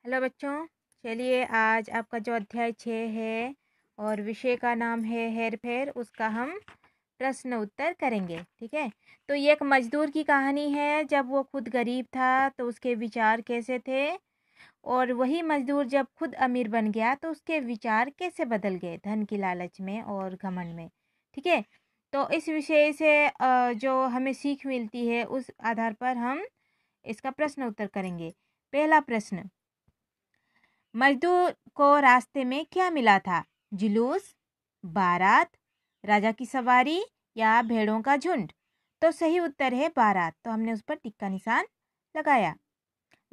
Hello बच्चों, चलिए आज आपका जो अध्याय 6 है और विषय का नाम है हेर फेर, उसका हम प्रश्न उत्तर करेंगे। ठीक है, तो ये एक मजदूर की कहानी है। जब वो खुद गरीब था तो उसके विचार कैसे थे, और वही मजदूर जब खुद अमीर बन गया तो उसके विचार कैसे बदल गए धन की लालच में और घमंड में। ठीक है, तो इस विषय से जो हमें सीख मिलती है उस आधार पर हम इसका प्रश्न उत्तर करेंगे। पहला प्रश्न, मजदूर को रास्ते में क्या मिला था? जुलूस, बारात, राजा की सवारी या भेड़ों का झुंड? तो सही उत्तर है बारात, तो हमने उस पर टिक का निशान लगाया।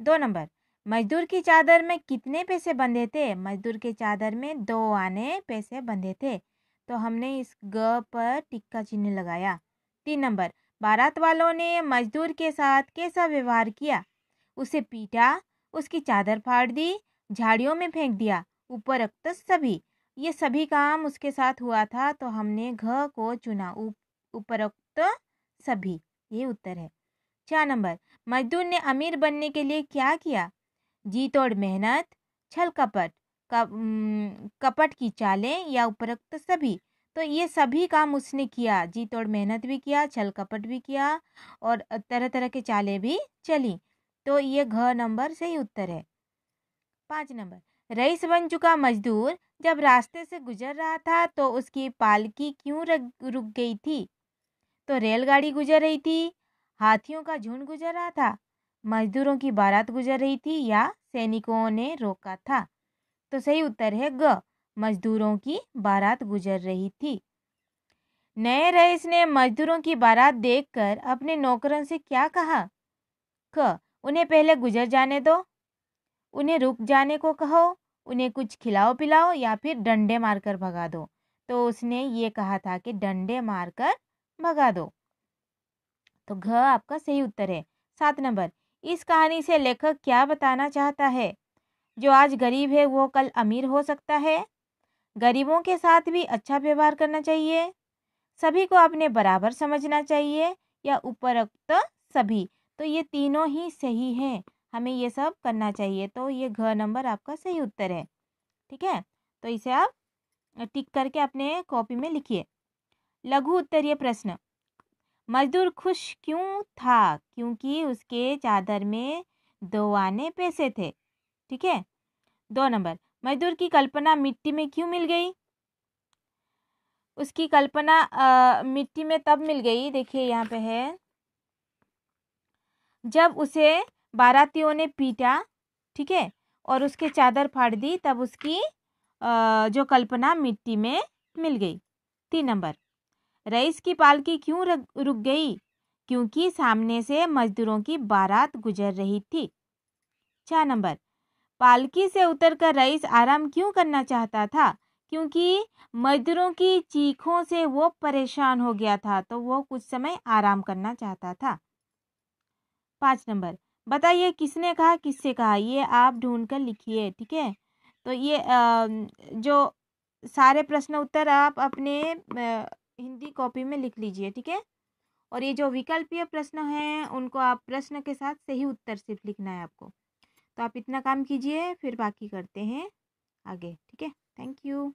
2 नंबर, मजदूर की चादर में कितने पैसे बंधे थे? मजदूर के चादर में 2 आने पैसे बंधे थे, तो हमने इस ग पर टिक का चिन्ह लगाया। 3 नंबर, बारात वालों ने मजदूर के साथ कैसा व्यवहार किया? उसे पीटा, उसकी चादर फाड़ दी, झाड़ियों में फेंक दिया, उपरोक्त सभी। ये सभी काम उसके साथ हुआ था, तो हमने घ को चुना, उपरोक्त सभी, ये उत्तर है। 4 नंबर, मजदूर ने अमीर बनने के लिए क्या किया? जी तोड़ मेहनत, छल कपट, कपट की चालें या उपरोक्त सभी? तो ये सभी काम उसने किया, जी तोड़ मेहनत भी किया, छल कपट भी किया और तरह तरह के चालें भी चली, तो ये घ नंबर सही उत्तर है। 5 नंबर, रईस बन चुका मजदूर जब रास्ते से गुजर रहा था तो उसकी पालकी क्यों रुक गई थी? तो रेलगाड़ी गुजर रही थी, हाथियों का झुंड गुजर रहा था, मजदूरों की बारात गुजर रही थी या सैनिकों ने रोका था? तो सही उत्तर है ग, मजदूरों की बारात गुजर रही थी। नए रईस ने मजदूरों की बारात देखकर अपने नौकरों से क्या कहा? क, उन्हें पहले गुजर जाने दो, उन्हें रुक जाने को कहो, उन्हें कुछ खिलाओ पिलाओ या फिर डंडे मारकर भगा दो। तो उसने ये कहा था कि डंडे मारकर भगा दो, तो घ आपका सही उत्तर है। 7 नंबर, इस कहानी से लेखक क्या बताना चाहता है? जो आज गरीब है वो कल अमीर हो सकता है, गरीबों के साथ भी अच्छा व्यवहार करना चाहिए, सभी को अपने बराबर समझना चाहिए या उपरोक्त सभी? तो ये तीनों ही सही हैं, हमें ये सब करना चाहिए, तो ये घ नंबर आपका सही उत्तर है। ठीक है, तो इसे आप टिक करके अपने कॉपी में लिखिए। लघु उत्तरीय प्रश्न, मजदूर खुश क्यों था? क्योंकि उसके चादर में 2 आने पैसे थे। ठीक है। 2 नंबर, मजदूर की कल्पना मिट्टी में क्यों मिल गई? उसकी कल्पना मिट्टी में तब मिल गई, देखिए यहाँ पे है, जब उसे बारातियों ने पीटा, ठीक है, और उसके चादर फाड़ दी, तब उसकी जो कल्पना मिट्टी में मिल गई। 3 नंबर, रईस की पालकी क्यों रुक गई? क्योंकि सामने से मजदूरों की बारात गुजर रही थी। 4 नंबर, पालकी से उतरकर रईस आराम क्यों करना चाहता था? क्योंकि मजदूरों की चीखों से वो परेशान हो गया था, तो वो कुछ समय आराम करना चाहता था। 5 नंबर, बताइए किसने कहा, किससे कहा? ये आप ढूंढ कर लिखिए। ठीक है, तो ये जो सारे प्रश्न उत्तर आप अपने हिंदी कॉपी में लिख लीजिए। ठीक है, और ये जो विकल्पीय प्रश्न हैं उनको आप प्रश्न के साथ सही उत्तर सिर्फ लिखना है आपको। तो आप इतना काम कीजिए, फिर बाकी करते हैं आगे। ठीक है, थैंक यू।